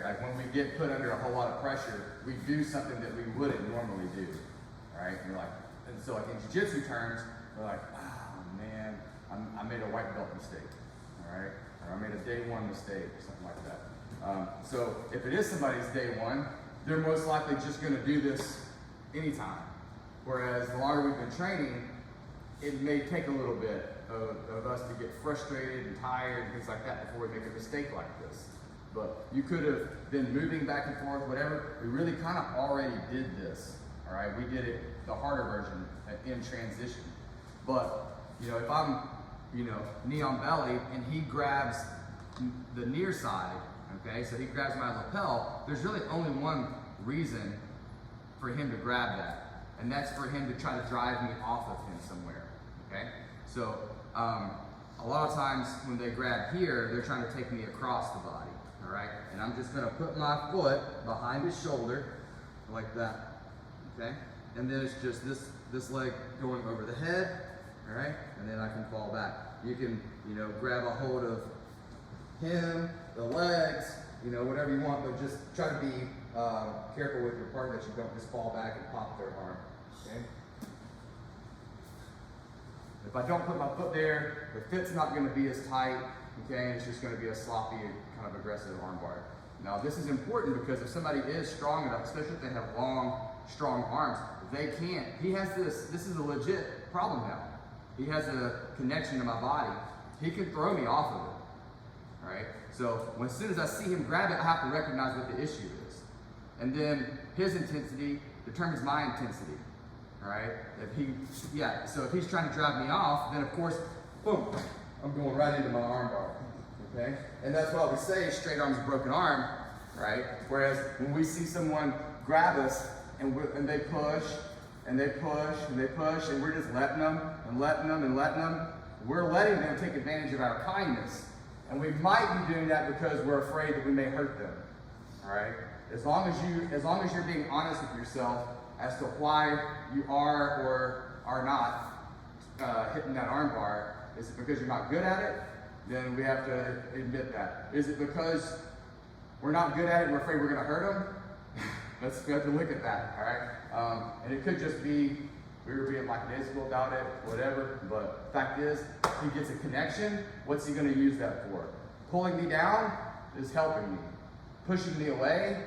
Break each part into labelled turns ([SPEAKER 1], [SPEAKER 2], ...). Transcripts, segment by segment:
[SPEAKER 1] Like when we get put under a whole lot of pressure, we do something that we wouldn't normally do, right? And you're like, and so like in jiu-jitsu terms, we're like, oh man, I made a white belt mistake, all right? Or I made a day one mistake or something like that. So if it is somebody's day one, they're most likely just gonna do this anytime. Whereas the longer we've been training, it may take a little bit of us to get frustrated and tired and things like that before we make a mistake like this. But you could have been moving back and forth, whatever. We really kind of already did this, all right? We did it, the harder version in transition. But, you know, if I'm, you know, knee on belly and he grabs the near side, okay, so he grabs my lapel, there's really only one reason for him to grab that, and that's for him to try to drive me off of him somewhere, okay? So a lot of times when they grab here, they're trying to take me across the body, all right? And I'm just gonna put my foot behind his shoulder like that, okay? And then it's just this leg going over the head, all right? And then I can fall back. You can, you know, grab a hold of him, the legs, you know, whatever you want, but just try to be careful with your partner that you don't just fall back and pop their arm, okay? If I don't put my foot there, the fit's not gonna be as tight, okay, and it's just gonna be a sloppy, kind of aggressive armbar. Now this is important because if somebody is strong enough, especially if they have long, strong arms, they can't, he has this is a legit problem now. He has a connection to my body. He can throw me off of it, all right? So as soon as I see him grab it, I have to recognize what the issue is. And then his intensity determines my intensity. All right, so if he's trying to drive me off, then of course, boom, I'm going right into my arm bar, okay? And that's why we say straight arm's a broken arm, right? Whereas when we see someone grab us and they push, and they push, and they push, and we're just letting them, and letting them, and letting them, we're letting them take advantage of our kindness. And we might be doing that because we're afraid that we may hurt them, all right? As long as you're being honest with yourself as to why you are or are not hitting that arm bar. Is it because you're not good at it? Then we have to admit that. Is it because we're not good at it and we're afraid we're gonna hurt them? We have to look at that, all right? And it could just be we were being lackadaisical about it, whatever, but the fact is, he gets a connection, what's he gonna use that for? Pulling me down is helping me. Pushing me away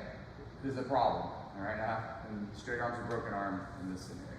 [SPEAKER 1] is a problem, all right? And straight arm's a broken arm in this scenario.